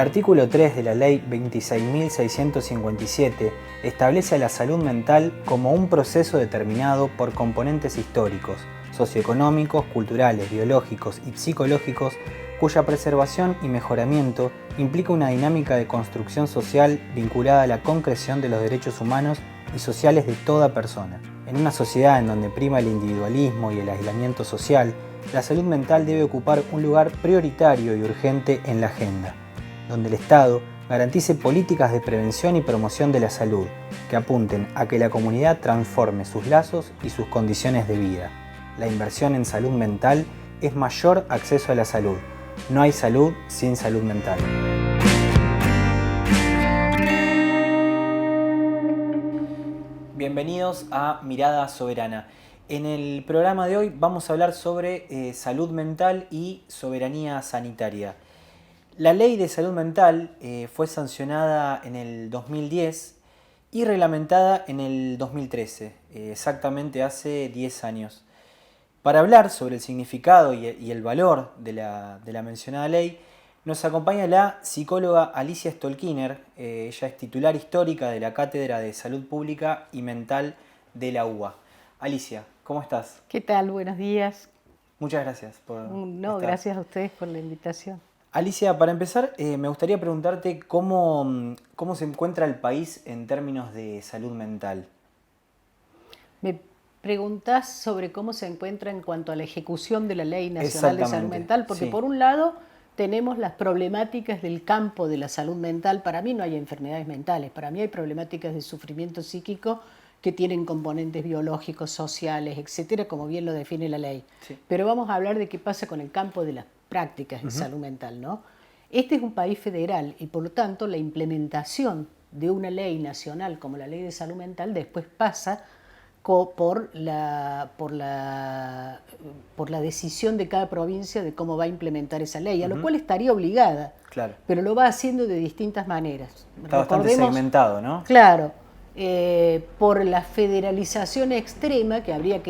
artículo 3 de la Ley 26.657 establece a la salud mental como un proceso determinado por componentes históricos, socioeconómicos, culturales, biológicos y psicológicos, cuya preservación y mejoramiento implica una dinámica de construcción social vinculada a la concreción de los derechos humanos y sociales de toda persona. En una sociedad en donde prima el individualismo y el aislamiento social, la salud mental debe ocupar un lugar prioritario y urgente en la agenda, donde el Estado garantice políticas de prevención y promoción de la salud que apunten a que la comunidad transforme sus lazos y sus condiciones de vida. La inversión en salud mental es mayor acceso a la salud. No hay salud sin salud mental. Bienvenidos a Mirada Soberana. En el programa de hoy vamos a hablar sobre salud mental y soberanía sanitaria. La ley de salud mental fue sancionada en el 2010 y reglamentada en el 2013, exactamente hace 10 años. Para hablar sobre el significado y el valor de la mencionada ley, nos acompaña la psicóloga Alicia Stolkiner. Ella es titular histórica de la Cátedra de Salud Pública y Mental de la UBA. Alicia, ¿cómo estás? ¿Qué tal? Buenos días. Muchas gracias por estar. Gracias a ustedes por la invitación. Alicia, para empezar, me gustaría preguntarte cómo se encuentra el país en términos de salud mental. Me preguntás sobre cómo se encuentra en cuanto a la ejecución de la Ley Nacional de Salud Mental, porque sí. Por un lado tenemos las problemáticas del campo de la salud mental. Para mí no hay enfermedades mentales, para mí hay problemáticas de sufrimiento psíquico que tienen componentes biológicos, sociales, etcétera, como bien lo define la ley. Sí. Pero vamos a hablar de qué pasa con el campo de las prácticas de salud mental, ¿no? Este es un país federal y por lo tanto la implementación de una ley nacional como la Ley de Salud Mental después pasa por la decisión de cada provincia de cómo va a implementar esa ley, a lo cual estaría obligada, claro. Pero lo va haciendo de distintas maneras. Está bastante segmentado, ¿no? Claro, por la federalización extrema, que habría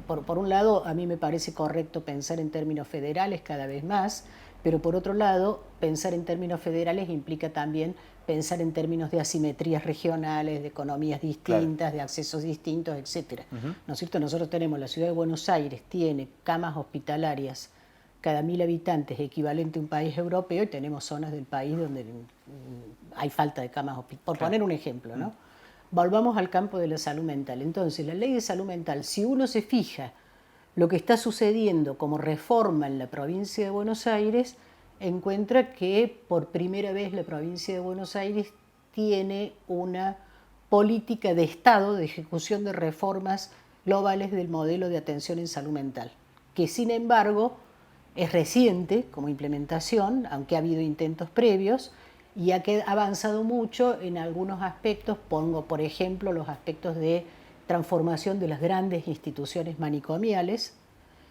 por un lado, a mí me parece correcto pensar en términos federales cada vez más, pero por otro lado, pensar en términos federales implica también pensar en términos de asimetrías regionales, de economías distintas, claro, de accesos distintos, etc. ¿No es cierto? Nosotros tenemos, la ciudad de Buenos Aires tiene camas hospitalarias cada 1000 habitantes equivalente a un país europeo, y tenemos zonas del país donde hay falta de camas hospitalarias, por poner un ejemplo, ¿no? Volvamos al campo de la salud mental. Entonces, la ley de salud mental, si uno se fija lo que está sucediendo como reforma en la provincia de Buenos Aires, encuentra que por primera vez la provincia de Buenos Aires tiene una política de Estado de ejecución de reformas globales del modelo de atención en salud mental, que sin embargo es reciente como implementación, aunque ha habido intentos previos, y ha avanzado mucho en algunos aspectos. Pongo, por ejemplo, los aspectos de transformación de las grandes instituciones manicomiales,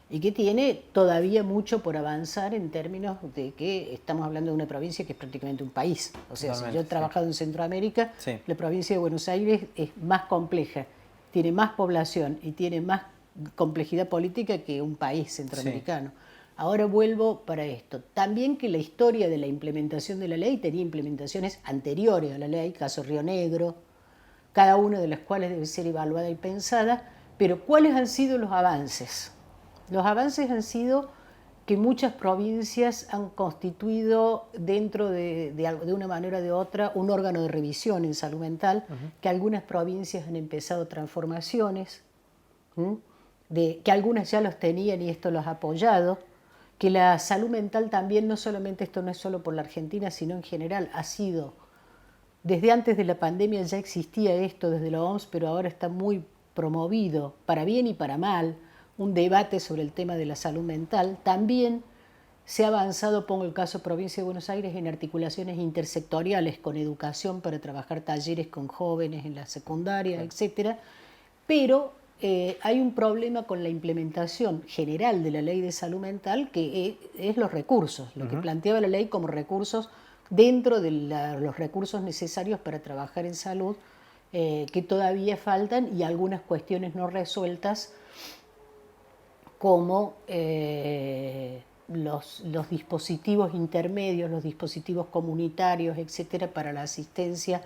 y que tiene todavía mucho por avanzar en términos de que estamos hablando de una provincia que es prácticamente un país. O sea, si yo he trabajado en Centroamérica, sí, la provincia de Buenos Aires es más compleja, tiene más población y tiene más complejidad política que un país centroamericano. Sí. Ahora vuelvo para esto. También que la historia de la implementación de la ley tenía implementaciones anteriores a la ley, caso Río Negro, cada una de las cuales debe ser evaluada y pensada, pero ¿cuáles han sido los avances? Los avances han sido que muchas provincias han constituido dentro de una manera o de otra un órgano de revisión en salud mental, que algunas provincias han empezado transformaciones, que algunas ya los tenían y esto los ha apoyado, que la salud mental también, no solamente, esto no es solo por la Argentina, sino en general, ha sido, desde antes de la pandemia ya existía esto desde la OMS, pero ahora está muy promovido, para bien y para mal, un debate sobre el tema de la salud mental. También se ha avanzado, pongo el caso Provincia de Buenos Aires, en articulaciones intersectoriales con educación para trabajar talleres con jóvenes en la secundaria, etc. Pero hay un problema con la implementación general de la Ley de Salud Mental, que es los recursos, lo que planteaba la ley como recursos dentro de los recursos necesarios para trabajar en salud, que todavía faltan, y algunas cuestiones no resueltas, como los dispositivos intermedios, los dispositivos comunitarios, etcétera, para la asistencia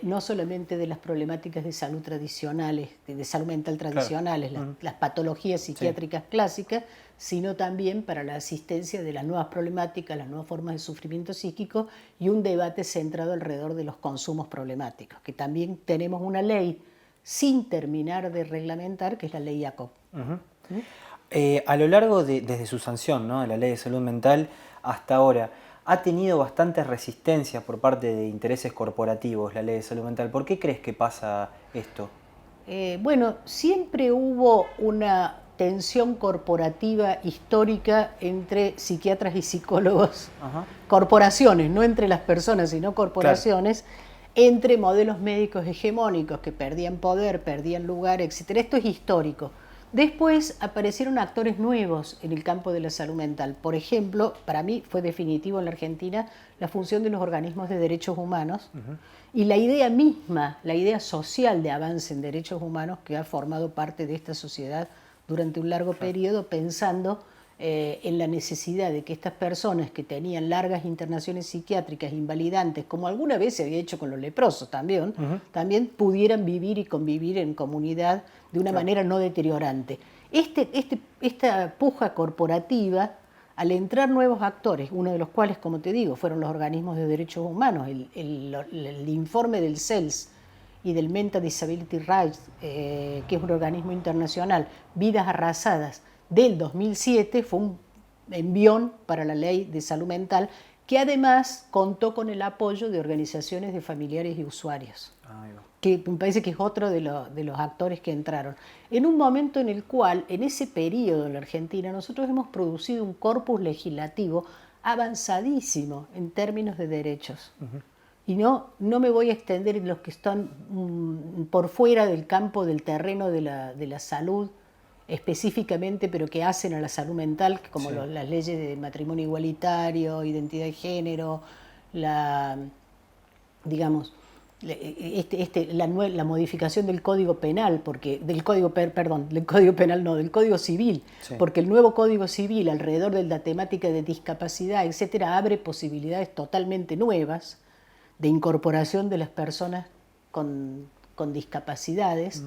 no solamente de las problemáticas de salud tradicionales, de salud mental tradicionales, claro, las patologías psiquiátricas clásicas, sino también para la asistencia de las nuevas problemáticas, las nuevas formas de sufrimiento psíquico y un debate centrado alrededor de los consumos problemáticos, que también tenemos una ley sin terminar de reglamentar, que es la ley IACOP. A lo largo desde su sanción, ¿no?, de la Ley de Salud Mental hasta ahora, ha tenido bastantes resistencias por parte de intereses corporativos la Ley de Salud Mental. ¿Por qué crees que pasa esto? Bueno, siempre hubo una tensión corporativa histórica entre psiquiatras y psicólogos, corporaciones, no entre las personas, sino corporaciones, claro, entre modelos médicos hegemónicos que perdían poder, perdían lugar, etc. Esto es histórico. Después aparecieron actores nuevos en el campo de la salud mental. Por ejemplo, para mí fue definitivo en la Argentina la función de los organismos de derechos humanos y la idea misma, la idea social de avance en derechos humanos que ha formado parte de esta sociedad durante un largo periodo, pensando en la necesidad de que estas personas que tenían largas internaciones psiquiátricas invalidantes, como alguna vez se había hecho con los leprosos también, también pudieran vivir y convivir en comunidad de una manera no deteriorante. Esta puja corporativa, al entrar nuevos actores, uno de los cuales, como te digo, fueron los organismos de derechos humanos, el informe del CELS y del Mental Disability Rights, que es un organismo internacional, Vidas Arrasadas, del 2007, fue un envión para la Ley de Salud Mental, que además contó con el apoyo de organizaciones de familiares y usuarios, que me parece que es otro de los actores que entraron. En un momento en el cual, en ese periodo en la Argentina, nosotros hemos producido un corpus legislativo avanzadísimo en términos de derechos. Y no me voy a extender en los que están por fuera del campo del terreno de la salud, específicamente, pero que hacen a la salud mental, como las leyes de matrimonio igualitario, identidad de género, la modificación del Código Penal, del Código Civil, porque el nuevo Código Civil alrededor de la temática de discapacidad, etcétera, abre posibilidades totalmente nuevas de incorporación de las personas con discapacidades.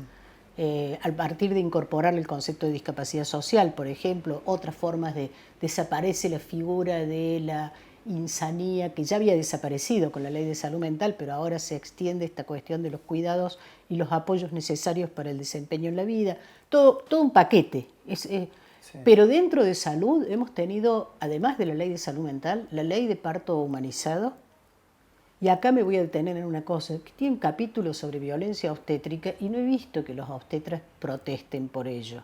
A partir de incorporar el concepto de discapacidad social, por ejemplo, otras formas desaparece la figura de la insanía, que ya había desaparecido con la Ley de Salud Mental, pero ahora se extiende esta cuestión de los cuidados y los apoyos necesarios para el desempeño en la vida, todo un paquete. Pero dentro de salud hemos tenido, además de la Ley de Salud Mental, la Ley de Parto Humanizado. Y acá me voy a detener en una cosa, que tiene un capítulo sobre violencia obstétrica y no he visto que los obstetras protesten por ello.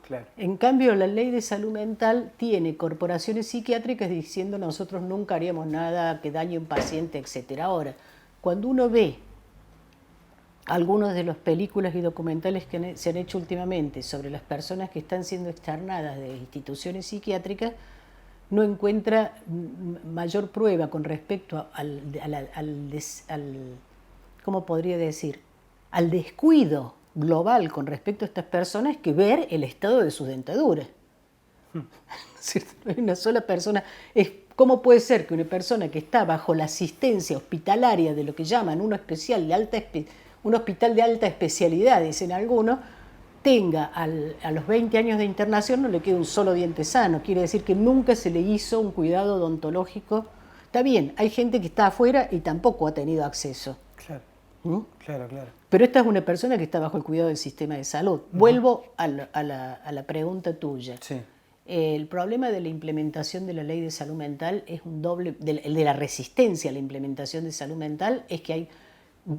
Claro. En cambio, la Ley de Salud Mental tiene corporaciones psiquiátricas diciendo nosotros nunca haríamos nada que dañe a un paciente, etc. Ahora, cuando uno ve algunas de las películas y documentales que se han hecho últimamente sobre las personas que están siendo externadas de instituciones psiquiátricas, no encuentra mayor prueba con respecto ¿cómo podría decir?, al descuido global con respecto a estas personas que ver el estado de sus dentaduras. No hay una sola persona. ¿Cómo puede ser que una persona que está bajo la asistencia hospitalaria de lo que llaman un hospital de alta especialidad, dicen algunos, tenga a los 20 años de internación no le quede un solo diente sano? Quiere decir que nunca se le hizo un cuidado odontológico. Está bien, hay gente que está afuera y tampoco ha tenido acceso. Claro. Pero esta es una persona que está bajo el cuidado del sistema de salud. Vuelvo a la pregunta tuya. Sí. El problema de la implementación de la Ley de Salud Mental es un doble, de la resistencia a la implementación de salud mental, es que hay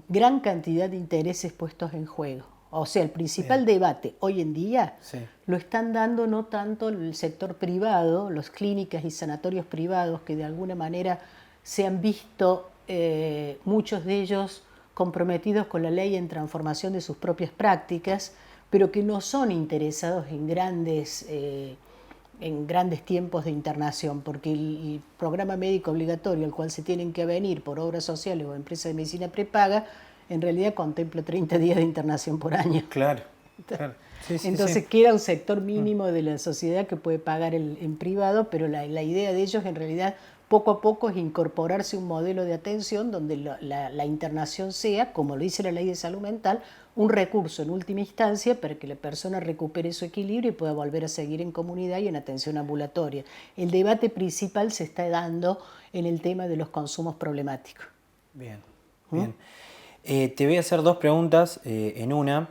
gran cantidad de intereses puestos en juego. O sea, el principal debate hoy en día lo están dando no tanto el sector privado, las clínicas y sanatorios privados, que de alguna manera se han visto, muchos de ellos comprometidos con la ley en transformación de sus propias prácticas, pero que no son interesados en grandes tiempos de internación, porque el programa médico obligatorio al cual se tienen que avenir por obras sociales o empresas de medicina prepaga, en realidad contempla 30 días de internación por año. Claro. Claro. Sí, sí, Entonces sí. queda un sector mínimo de la sociedad que puede pagar en privado, pero la idea de ellos en realidad poco a poco es incorporarse a un modelo de atención donde la internación sea, como lo dice la ley de salud mental, un recurso en última instancia para que la persona recupere su equilibrio y pueda volver a seguir en comunidad y en atención ambulatoria. El debate principal se está dando en el tema de los consumos problemáticos. Bien, bien. Te voy a hacer dos preguntas en una.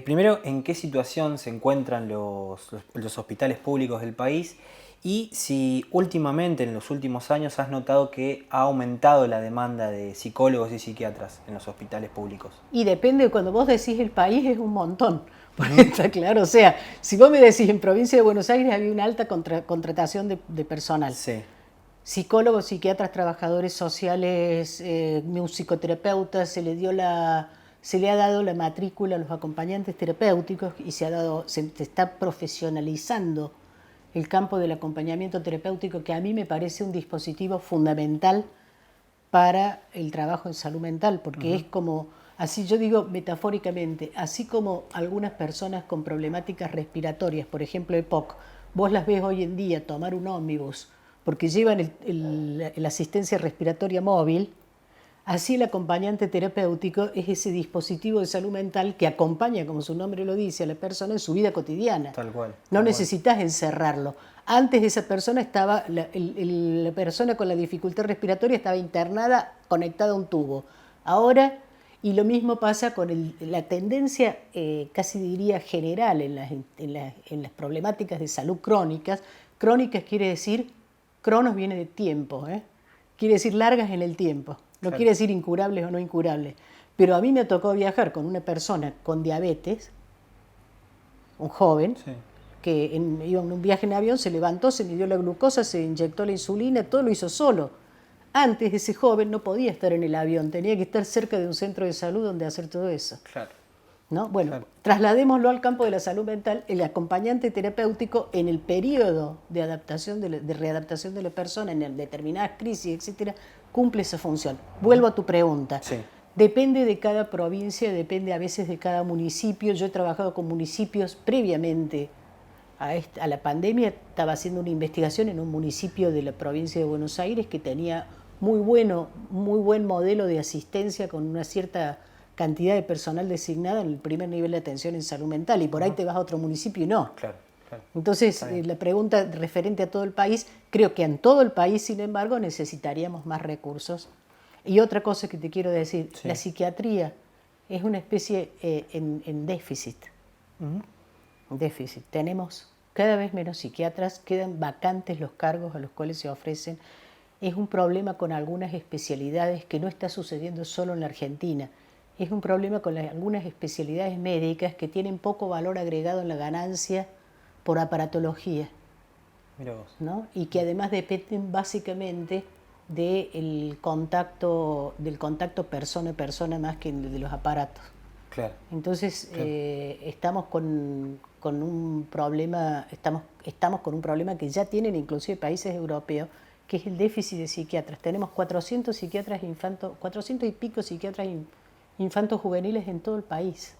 Primero, ¿en qué situación se encuentran los hospitales públicos del país? Y si últimamente, en los últimos años, has notado que ha aumentado la demanda de psicólogos y psiquiatras en los hospitales públicos. Y depende, cuando vos decís el país es un montón, porque está claro, o sea, si vos me decís en provincia de Buenos Aires había una alta contratación de personal. Sí. Psicólogos, psiquiatras, trabajadores sociales, musicoterapeutas, se le ha dado la matrícula a los acompañantes terapéuticos y se está profesionalizando el campo del acompañamiento terapéutico, que a mí me parece un dispositivo fundamental para el trabajo en salud mental, porque es como, así yo digo metafóricamente, así como algunas personas con problemáticas respiratorias, por ejemplo EPOC, vos las ves hoy en día tomar un ómnibus porque llevan la asistencia respiratoria móvil, así el acompañante terapéutico es ese dispositivo de salud mental que acompaña, como su nombre lo dice, a la persona en su vida cotidiana. Tal cual. No necesitas encerrarlo. Antes esa persona estaba, la persona con la dificultad respiratoria estaba internada, conectada a un tubo. Ahora, y lo mismo pasa con la tendencia, casi diría general, en las problemáticas de salud crónicas. Crónicas quiere decir, cronos viene de tiempo, quiere decir largas en el tiempo. No Claro. quiere decir incurables o no incurables. Pero a mí me tocó viajar con una persona con diabetes, un joven, Sí. que iba en un viaje en avión, se levantó, se midió la glucosa, se inyectó la insulina, todo lo hizo solo. Antes ese joven no podía estar en el avión, tenía que estar cerca de un centro de salud donde hacer todo eso. Claro. ¿No? Bueno, Claro. trasladémoslo al campo de la salud mental. El acompañante terapéutico en el periodo de adaptación, de readaptación de la persona, en determinadas crisis, etcétera, cumple esa función. Vuelvo a tu pregunta. Sí. Depende de cada provincia, depende a veces de cada municipio. Yo he trabajado con municipios previamente a la pandemia, estaba haciendo una investigación en un municipio de la provincia de Buenos Aires que tenía muy buen modelo de asistencia con una cierta cantidad de personal designada en el primer nivel de atención en salud mental, y por ahí te vas a otro municipio y no. Claro, claro. Entonces, la pregunta referente a todo el país, creo que en todo el país, sin embargo, necesitaríamos más recursos. Y otra cosa que te quiero decir, Sí. la psiquiatría es una especie en déficit. Déficit. Tenemos cada vez menos psiquiatras, quedan vacantes los cargos a los cuales se ofrecen. Es un problema con algunas especialidades que no está sucediendo solo en la Argentina. Es un problema con algunas especialidades médicas que tienen poco valor agregado en la ganancia por aparatología, Mira vos. ¿no? Y que además dependen básicamente del contacto persona a persona más que de los aparatos. Claro. Entonces, Claro. estamos con un problema, estamos con un problema que ya tienen inclusive países europeos, que es el déficit de psiquiatras. Tenemos 400 psiquiatras 400 y pico psiquiatras infantos juveniles en todo el país,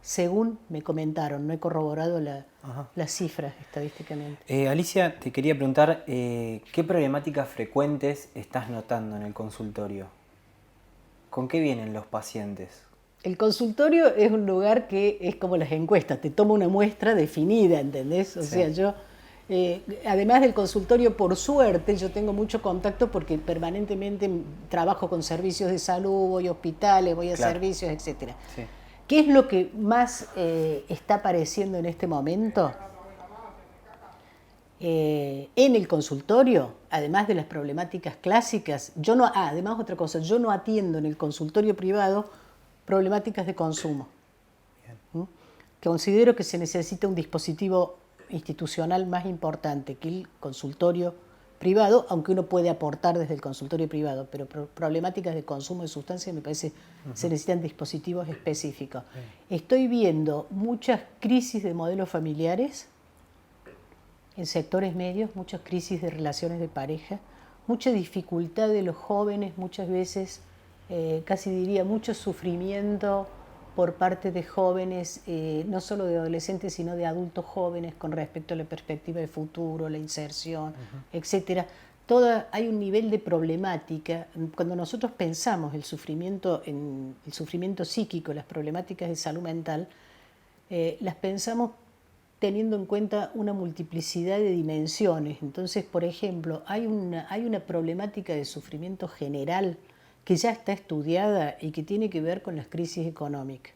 según me comentaron. No he corroborado las cifras estadísticamente. Alicia, te quería preguntar, ¿qué problemáticas frecuentes estás notando en el consultorio? ¿Con qué vienen los pacientes? El consultorio es un lugar que es como las encuestas, te toma una muestra definida, ¿entendés? O sea, yo, además del consultorio, por suerte, yo tengo mucho contacto porque permanentemente trabajo con servicios de salud, voy a hospitales, voy a servicios, etcétera. Sí. ¿Qué es lo que más está apareciendo en este momento? En el consultorio, además de las problemáticas clásicas, además otra cosa, yo no atiendo en el consultorio privado problemáticas de consumo. Considero que se necesita un dispositivo institucional más importante que el consultorio privado, aunque uno puede aportar desde el consultorio privado, pero problemáticas de consumo de sustancias me parece se necesitan dispositivos específicos. Estoy viendo muchas crisis de modelos familiares en sectores medios, muchas crisis de relaciones de pareja, mucha dificultad de los jóvenes, muchas veces, casi diría, mucho sufrimiento por parte de jóvenes, no solo de adolescentes, sino de adultos jóvenes con respecto a la perspectiva de futuro, la inserción, etcétera. Hay un nivel de problemática. Cuando nosotros pensamos el sufrimiento psíquico, las problemáticas de salud mental, las pensamos teniendo en cuenta una multiplicidad de dimensiones. Entonces, por ejemplo, hay una problemática de sufrimiento general que ya está estudiada y que tiene que ver con las crisis económicas.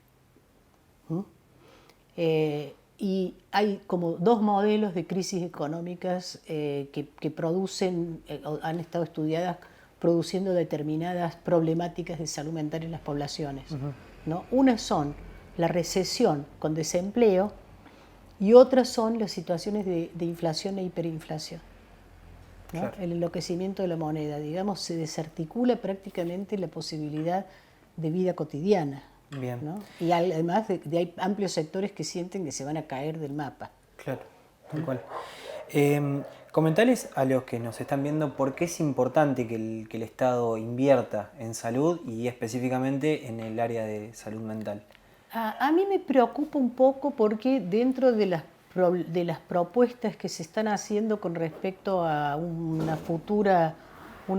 Y hay como dos modelos de crisis económicas que producen, han estado estudiadas produciendo determinadas problemáticas de salud mental en las poblaciones, ¿no? Unas son la recesión con desempleo y otras son las situaciones de inflación e hiperinflación, ¿no? Claro. El enloquecimiento de la moneda, digamos, se desarticula prácticamente la posibilidad de vida cotidiana. Bien. ¿No? Y además hay amplios sectores que sienten que se van a caer del mapa. Claro, tal cual. Comentales a los que nos están viendo por qué es importante que el Estado invierta en salud y específicamente en el área de salud mental. A mí me preocupa un poco porque dentro de las propuestas que se están haciendo con respecto a un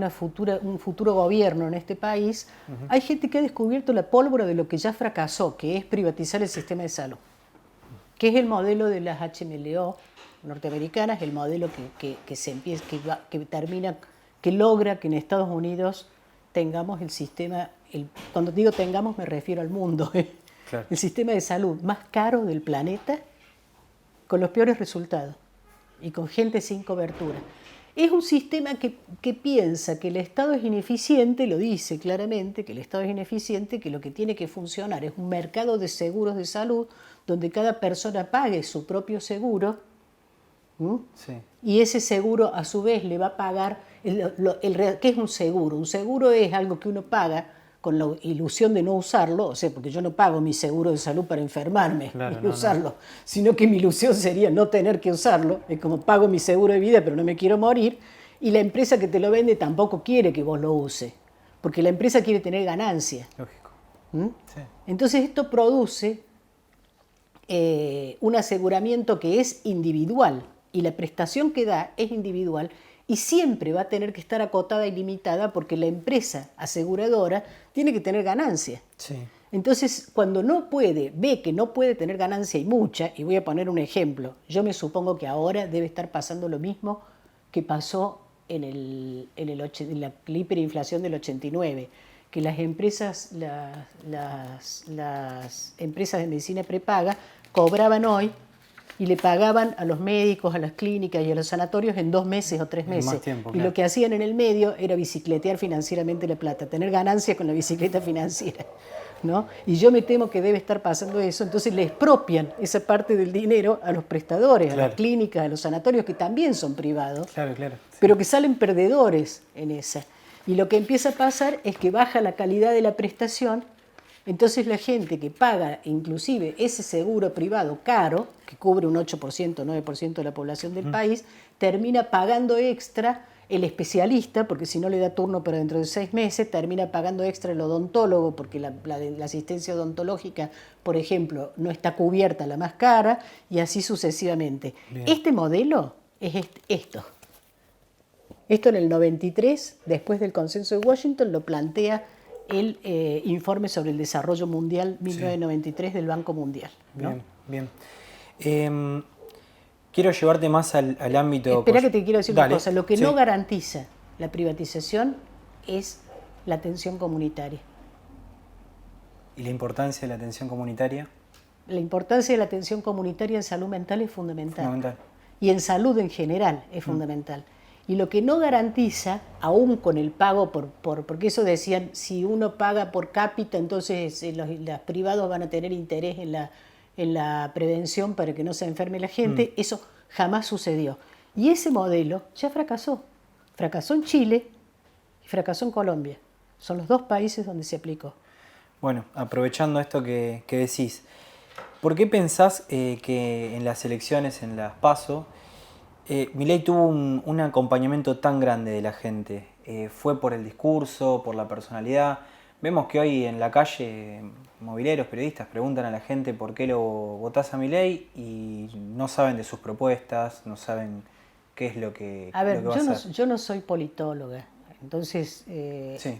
futuro gobierno en este país, hay gente que ha descubierto la pólvora de lo que ya fracasó, que es privatizar el sistema de salud, que es el modelo de las HMLO norteamericanas, el modelo que logra que en Estados Unidos tengamos el sistema, cuando digo tengamos me refiero al mundo, claro. El sistema de salud más caro del planeta, con los peores resultados y con gente sin cobertura. Es un sistema que piensa que el Estado es ineficiente, lo dice claramente, que el Estado es ineficiente, que lo que tiene que funcionar es un mercado de seguros de salud donde cada persona pague su propio seguro, sí. Y ese seguro a su vez le va a pagar, ¿qué es un seguro? Un seguro es algo que uno paga con la ilusión de no usarlo, o sea, porque yo no pago mi seguro de salud para enfermarme y usarlo, sino que mi ilusión sería no tener que usarlo, es como pago mi seguro de vida pero no me quiero morir, y la empresa que te lo vende tampoco quiere que vos lo uses, porque la empresa quiere tener ganancia. Lógico. Sí. Entonces esto produce un aseguramiento que es individual, y la prestación que da es individual, y siempre va a tener que estar acotada y limitada porque la empresa aseguradora tiene que tener ganancia. Sí. Entonces, cuando ve que no puede tener ganancia y mucha, y voy a poner un ejemplo, yo me supongo que ahora debe estar pasando lo mismo que pasó en la hiperinflación del 89, que las empresas de medicina prepaga cobraban hoy y le pagaban a los médicos, a las clínicas y a los sanatorios en 2 meses o 3 meses. Más tiempo, claro. Y lo que hacían en el medio era bicicletear financieramente la plata, tener ganancias con la bicicleta financiera, ¿no? Y yo me temo que debe estar pasando eso, entonces le expropian esa parte del dinero a los prestadores, claro. A las clínicas, a los sanatorios, que también son privados, claro, sí. Pero que salen perdedores en esa. Y lo que empieza a pasar es que baja la calidad de la prestación. Entonces la gente que paga inclusive ese seguro privado caro, que cubre un 8%, 9% de la población del país, termina pagando extra el especialista, porque si no le da turno para dentro de 6 meses, termina pagando extra el odontólogo, porque la asistencia odontológica, por ejemplo, no está cubierta, la más cara, y así sucesivamente. Bien. Este modelo es esto. Esto en el 93, después del Consenso de Washington, lo plantea el informe sobre el desarrollo mundial 1993 del Banco Mundial, ¿no? Bien. Quiero llevarte más al ámbito... Espera que te quiero decir una cosa. Lo que no garantiza la privatización es la atención comunitaria. ¿Y la importancia de la atención comunitaria? La importancia de la atención comunitaria en salud mental es fundamental. Y en salud en general es fundamental. Y lo que no garantiza, aún con el pago porque eso decían, si uno paga por cápita, entonces los privados van a tener interés en la prevención para que no se enferme la gente, eso jamás sucedió. Y ese modelo ya fracasó. Fracasó en Chile y fracasó en Colombia. Son los 2 países donde se aplicó. Bueno, aprovechando esto que decís, ¿por qué pensás que en las elecciones, en las PASO, Milei tuvo un acompañamiento tan grande de la gente? ¿Fue por el discurso, por la personalidad? Vemos que hoy en la calle mobileros, periodistas preguntan a la gente por qué lo votás a Milei y no saben de sus propuestas, no saben qué es lo que, A ver, lo que va a hacer. yo no soy politóloga, entonces Sí.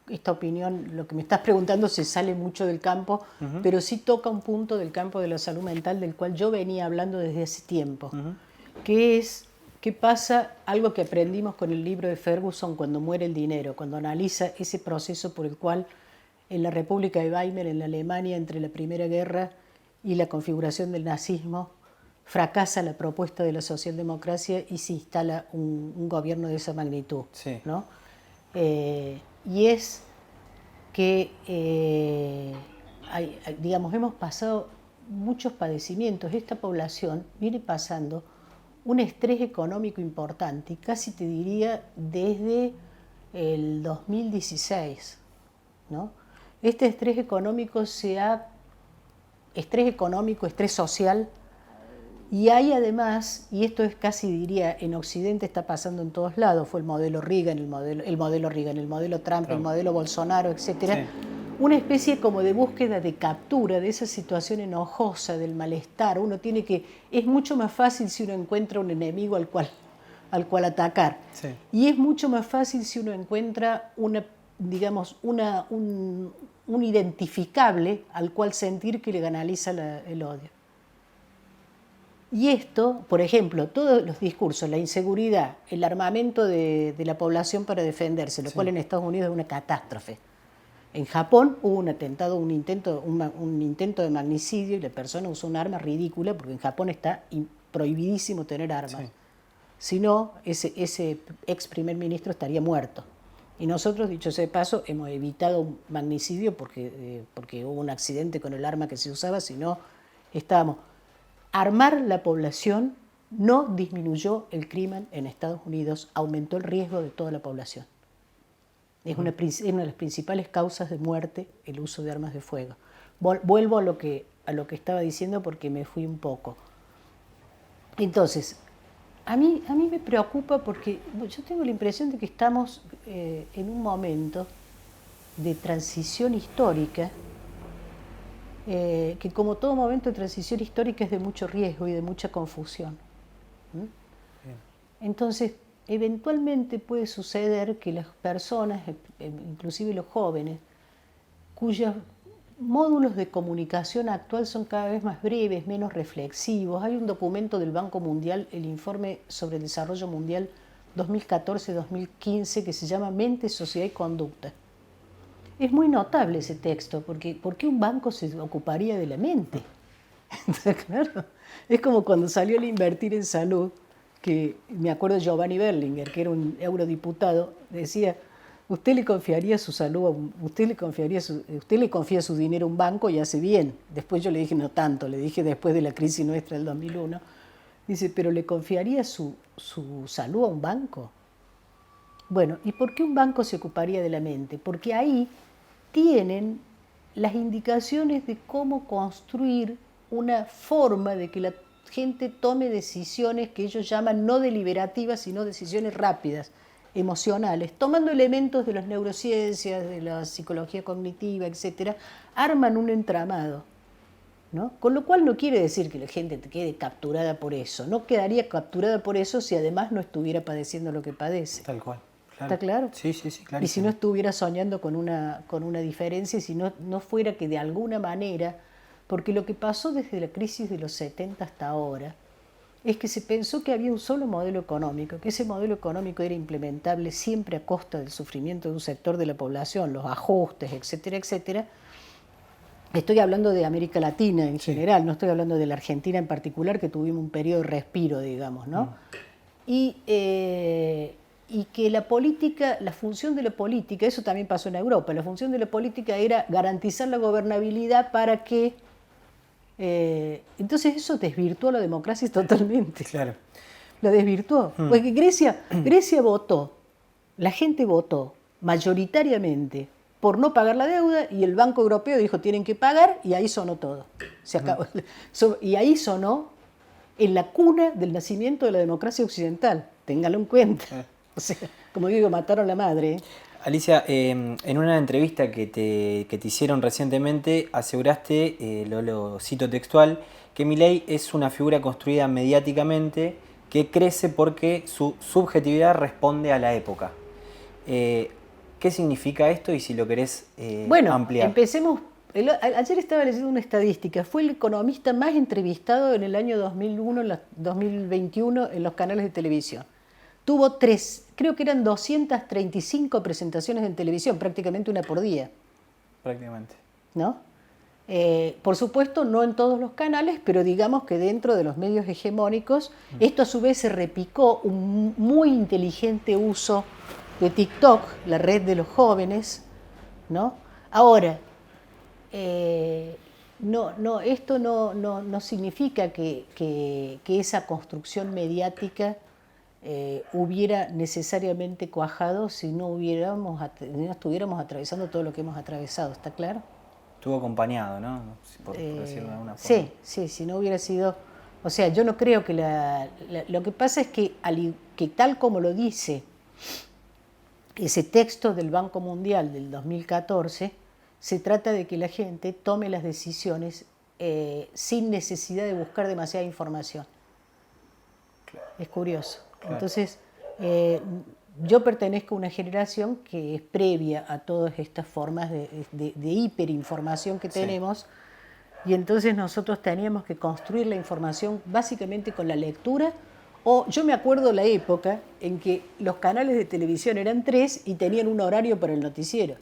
esta opinión, lo que me estás preguntando se sale mucho del campo, pero sí toca un punto del campo de la salud mental del cual yo venía hablando desde hace tiempo, que es qué pasa, algo que aprendimos con el libro de Ferguson, Cuando muere el dinero, cuando analiza ese proceso por el cual en la República de Weimar, en la Alemania, entre la Primera Guerra y la configuración del nazismo, fracasa la propuesta de la socialdemocracia y se instala un gobierno de esa magnitud. Sí. ¿No? Y es que, digamos, hemos pasado muchos padecimientos. Esta población viene pasando un estrés económico importante, casi te diría desde el 2016, ¿no? Este estrés económico estrés social, y hay además, y esto es casi diría en Occidente está pasando en todos lados, fue el modelo Reagan, el modelo Trump, el modelo Bolsonaro, etcétera, sí, una especie como de búsqueda de captura de esa situación enojosa, del malestar. Es mucho más fácil si uno encuentra un enemigo al cual atacar. Sí. Y es mucho más fácil si uno encuentra un identificable al cual sentir que le canaliza el odio. Y esto, por ejemplo, todos los discursos, la inseguridad, el armamento de la población para defenderse, lo cual en Estados Unidos es una catástrofe. En Japón hubo un atentado, un intento de magnicidio y la persona usó un arma ridícula porque en Japón está prohibidísimo tener armas. Sí. Si no, ese ex primer ministro estaría muerto. Y nosotros, dicho sea de paso, hemos evitado un magnicidio porque hubo un accidente con el arma que se usaba, si no estábamos... Armar la población no disminuyó el crimen en Estados Unidos, aumentó el riesgo de toda la población. Es una de las principales causas de muerte el uso de armas de fuego. Vuelvo a lo que estaba diciendo porque me fui un poco. Entonces, a mí me preocupa porque yo tengo la impresión de que estamos en un momento de transición histórica que como todo momento de transición histórica es de mucho riesgo y de mucha confusión. Entonces, eventualmente puede suceder que las personas, inclusive los jóvenes, cuyos módulos de comunicación actual son cada vez más breves, menos reflexivos. Hay un documento del Banco Mundial, el Informe sobre el Desarrollo Mundial 2014-2015, que se llama Mente, Sociedad y Conducta. Es muy notable ese texto, porque ¿por qué un banco se ocuparía de la mente? Claro, es como cuando salió el invertir en salud, que me acuerdo de Giovanni Berlinguer, que era un eurodiputado, decía, usted le confía su dinero a un banco y hace bien. Después yo le dije, no tanto, le dije después de la crisis nuestra del 2001, dice, pero ¿le confiaría su salud a un banco? Bueno, ¿y por qué un banco se ocuparía de la mente? Porque ahí tienen las indicaciones de cómo construir una forma de que la gente tome decisiones que ellos llaman no deliberativas, sino decisiones rápidas, emocionales, tomando elementos de las neurociencias, de la psicología cognitiva, etcétera, arman un entramado, ¿no? Con lo cual no quiere decir que la gente quede capturada por eso, no quedaría capturada por eso si además no estuviera padeciendo lo que padece. Tal cual. Claro. ¿Está claro? Sí, claro. Y si no estuviera soñando con una diferencia, si no fuera que de alguna manera, porque lo que pasó desde la crisis de los 70 hasta ahora, es que se pensó que había un solo modelo económico, que ese modelo económico era implementable siempre a costa del sufrimiento de un sector de la población, los ajustes, etcétera, etcétera. Estoy hablando de América Latina en general, no estoy hablando de la Argentina en particular, que tuvimos un periodo de respiro, digamos, ¿no? Y que la función de la política, eso también pasó en Europa, la función de la política era garantizar la gobernabilidad para que... entonces eso desvirtuó la democracia totalmente. Claro. La desvirtuó. Porque Grecia votó, la gente votó mayoritariamente por no pagar la deuda y el Banco Europeo dijo tienen que pagar y ahí sonó todo. Se acabó. Y ahí sonó en la cuna del nacimiento de la democracia occidental. Ténganlo en cuenta. O sea, como digo, mataron a la madre. Alicia, en una entrevista que te hicieron recientemente, aseguraste, lo cito textual, que Milei es una figura construida mediáticamente que crece porque su subjetividad responde a la época. ¿Qué significa esto y si lo querés Bueno, ampliar? empecemos. Ayer estaba leyendo una estadística. Fue el economista más entrevistado en el año 2001, 2021 en los canales de televisión. Tuvo creo que eran 235 presentaciones en televisión, prácticamente una por día. Prácticamente. ¿No? Por supuesto, no en todos los canales, pero digamos que dentro de los medios hegemónicos, esto a su vez se replicó un muy inteligente uso de TikTok, la red de los jóvenes, ¿no? Ahora, esto no significa que esa construcción mediática hubiera necesariamente cuajado si no estuviéramos atravesando todo lo que hemos atravesado, ¿está claro? Estuvo acompañado, ¿no? Por decirlo de alguna forma. Sí, si no hubiera sido... O sea, yo no creo que lo que pasa es que tal como lo dice ese texto del Banco Mundial del 2014, se trata de que la gente tome las decisiones sin necesidad de buscar demasiada información. Claro. Es curioso. Claro. Entonces, yo pertenezco a una generación que es previa a todas estas formas de hiperinformación que tenemos, y entonces nosotros teníamos que construir la información básicamente con la lectura. Yo me acuerdo la época en que los canales de televisión eran 3 y tenían un horario para el noticiero,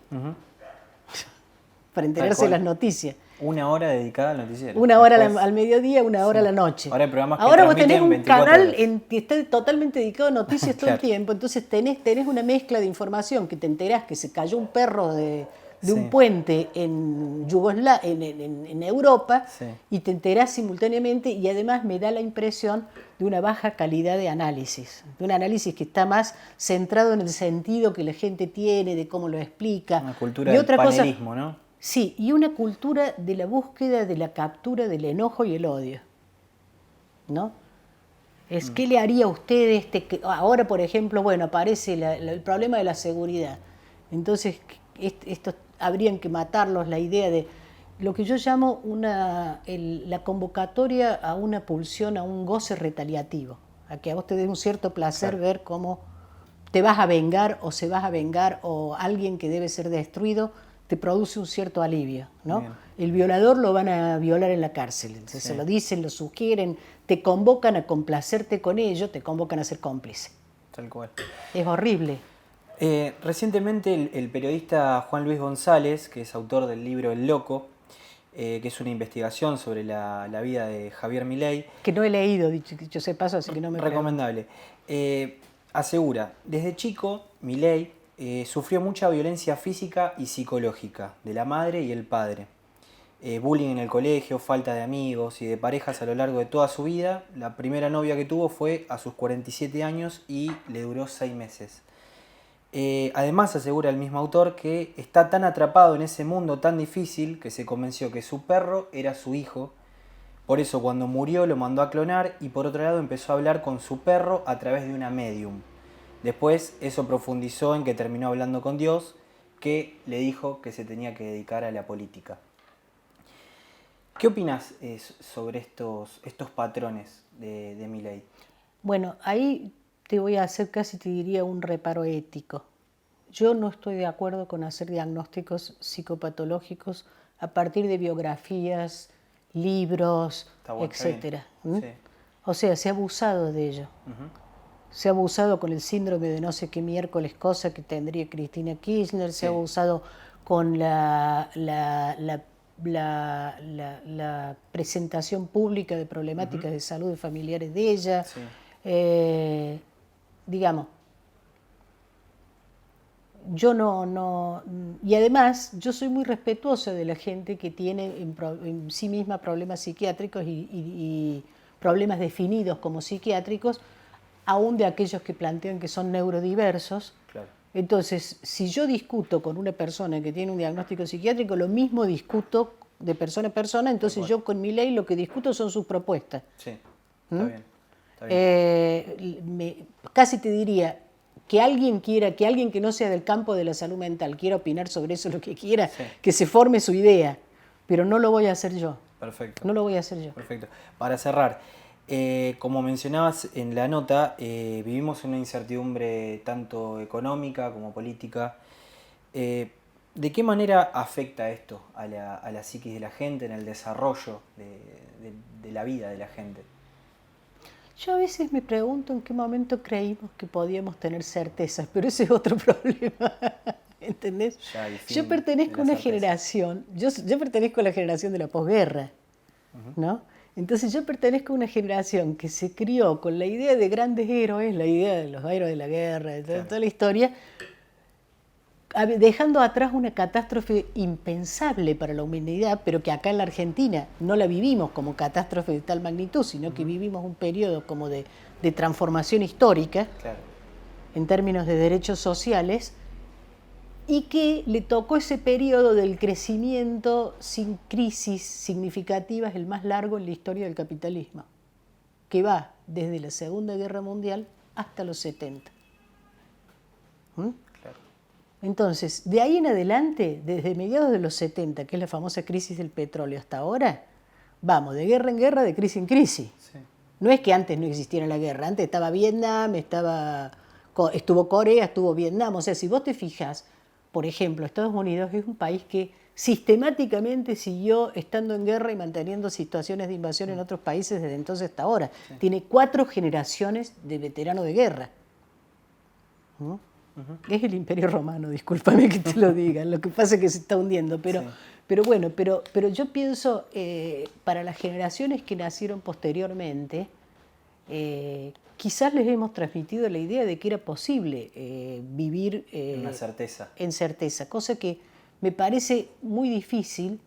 para enterarse de las noticias. Una hora dedicada al noticiero. Una hora al mediodía, una hora a la noche. Ahora hay programas que ahora vos tenés un 24 canal horas. que está totalmente dedicado a noticias todo el tiempo, entonces tenés una mezcla de información, que te enterás que se cayó un perro de un puente en en Europa, y te enterás simultáneamente, y además me da la impresión de una baja calidad de análisis, de un análisis que está más centrado en el sentido que la gente tiene, de cómo lo explica. Una cultura del panelismo, ¿no? Sí, y una cultura de la búsqueda, de la captura del enojo y el odio, ¿no? ¿Qué le haría a usted ahora, por ejemplo, bueno, aparece el problema de la seguridad? Entonces, estos habrían que matarlos, la idea de lo que yo llamo la convocatoria a una pulsión, a un goce retaliativo, a que a vos te dé un cierto placer ver cómo te vas a vengar o se vas a vengar, o alguien que debe ser destruido te produce un cierto alivio, ¿no? Bien. El violador lo van a violar en la cárcel, se lo dicen, lo sugieren, te convocan a complacerte con ello, te convocan a ser cómplice. Tal cual. Es horrible. Recientemente el periodista Juan Luis González, que es autor del libro El Loco, que es una investigación sobre la vida de Javier Milei. Que no he leído, dicho sea paso, así que no me recomendable. Asegura, desde chico Milei sufrió mucha violencia física y psicológica de la madre y el padre. Bullying en el colegio, falta de amigos y de parejas a lo largo de toda su vida. La primera novia que tuvo fue a sus 47 años y le duró 6 meses. Además, asegura el mismo autor que está tan atrapado en ese mundo tan difícil que se convenció que su perro era su hijo. Por eso cuando murió lo mandó a clonar, y por otro lado empezó a hablar con su perro a través de una medium. Después eso profundizó en que terminó hablando con Dios, que le dijo que se tenía que dedicar a la política. ¿Qué opinas sobre estos patrones de Milei? Bueno, ahí te voy a hacer, casi te diría, un reparo ético. Yo no estoy de acuerdo con hacer diagnósticos psicopatológicos a partir de biografías, libros, etc. Sí. O sea, se ha abusado de ello. Se ha abusado con el síndrome de no sé qué miércoles cosa que tendría Cristina Kirchner, se ha abusado con la presentación pública de problemáticas de salud de familiares de ella. Sí. Digamos, yo no... Y además, yo soy muy respetuosa de la gente que tiene en sí misma problemas psiquiátricos y problemas definidos como psiquiátricos, aún de aquellos que plantean que son neurodiversos. Claro. Entonces, si yo discuto con una persona que tiene un diagnóstico psiquiátrico, lo mismo discuto de persona a persona, entonces yo con Milei lo que discuto son sus propuestas. Sí, está bien. Está bien. Casi te diría, que alguien que no sea del campo de la salud mental quiera opinar sobre eso lo que quiera, Sí. que se forme su idea, pero no lo voy a hacer yo. Perfecto. No lo voy a hacer yo. Perfecto. Para cerrar, como mencionabas en la nota, vivimos en una incertidumbre tanto económica como política. ¿De qué manera afecta esto a la psiquis de la gente, en el desarrollo de la vida de la gente? Yo a veces me pregunto en qué momento creímos que podíamos tener certezas, pero ese es otro problema, ¿entendés? Yo pertenezco a una generación, yo pertenezco a la generación de la posguerra, ¿no? Entonces yo pertenezco a una generación que se crió con la idea de grandes héroes, la idea de los héroes de la guerra, de toda la historia, dejando atrás una catástrofe impensable para la humanidad, pero que acá en la Argentina no la vivimos como catástrofe de tal magnitud, sino que vivimos un periodo como de transformación histórica, claro, en términos de derechos sociales, y que le tocó ese periodo del crecimiento sin crisis significativas, el más largo en la historia del capitalismo, que va desde la Segunda Guerra Mundial hasta los 70. Entonces, de ahí en adelante, desde mediados de los 70, que es la famosa crisis del petróleo, hasta ahora, vamos de guerra en guerra, de crisis en crisis. Sí. No es que antes no existiera la guerra, antes estaba Vietnam, estuvo Corea, estuvo Vietnam. O sea, si vos te fijas, por ejemplo, Estados Unidos es un país que sistemáticamente siguió estando en guerra y manteniendo situaciones de invasión en otros países desde entonces hasta ahora. Sí. Tiene 4 generaciones de veteranos de guerra. ¿No? Es el Imperio Romano, discúlpame que te lo diga, lo que pasa es que se está hundiendo, pero, sí. pero yo pienso, para las generaciones que nacieron posteriormente, quizás les hemos transmitido la idea de que era posible vivir una certeza. En certeza, cosa que me parece muy difícil,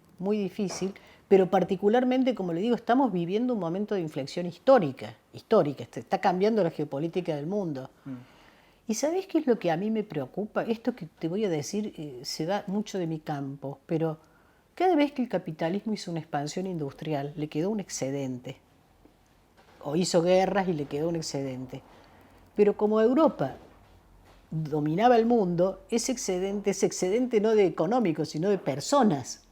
pero particularmente, como le digo, estamos viviendo un momento de inflexión histórica, está cambiando la geopolítica del mundo. ¿Y sabés qué es lo que a mí me preocupa? Esto que te voy a decir se da mucho de mi campo, pero cada vez que el capitalismo hizo una expansión industrial, le quedó un excedente. O hizo guerras y le quedó un excedente. Pero como Europa dominaba el mundo, ese excedente no de económico, sino de personas,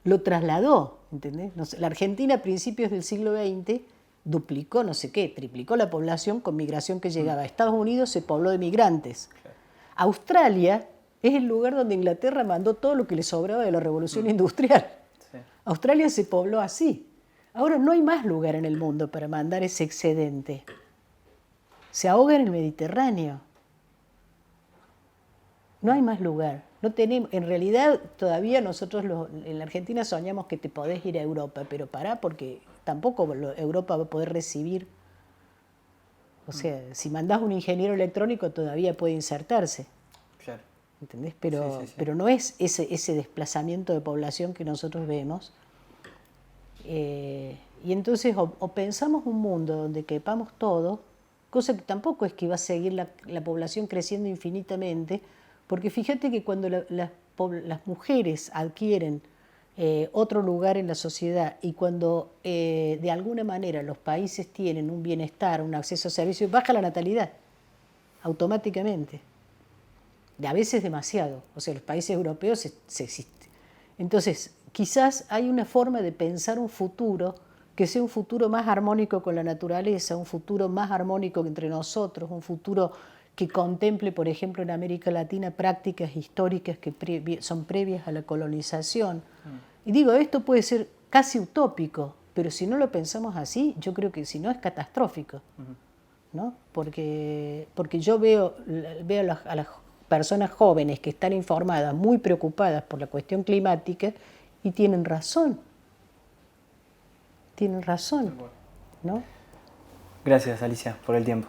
lo trasladó, ¿entendés? La Argentina a principios del siglo XX duplicó, no sé qué, triplicó la población con migración que llegaba. Estados Unidos se pobló de migrantes. Claro. Australia es el lugar donde Inglaterra mandó todo lo que le sobraba de la revolución industrial. Sí. Australia se pobló así. Ahora no hay más lugar en el mundo para mandar ese excedente. Se ahoga en el Mediterráneo. No hay más lugar. No tenemos, en realidad todavía nosotros en la Argentina soñamos que te podés ir a Europa, pero pará porque tampoco Europa va a poder recibir. O sea, si mandás un ingeniero electrónico todavía puede insertarse. Claro. ¿Entendés? Pero, sí. Pero no es ese desplazamiento de población que nosotros vemos. Y entonces o pensamos un mundo donde quepamos todo, cosa que tampoco es que va a seguir la población creciendo infinitamente, porque fíjate que cuando las mujeres adquieren otro lugar en la sociedad y cuando de alguna manera los países tienen un bienestar, un acceso a servicios, baja la natalidad automáticamente. A veces demasiado. O sea, los países europeos se existen. Entonces, quizás hay una forma de pensar un futuro que sea un futuro más armónico con la naturaleza, un futuro más armónico entre nosotros, un futuro que contemple, por ejemplo, en América Latina prácticas históricas que son previas a la colonización. Y digo, esto puede ser casi utópico, pero si no lo pensamos así, yo creo que si no es catastrófico, ¿no? Porque yo veo a las personas jóvenes que están informadas, muy preocupadas por la cuestión climática, y tienen razón, ¿no? Gracias, Alicia, por el tiempo.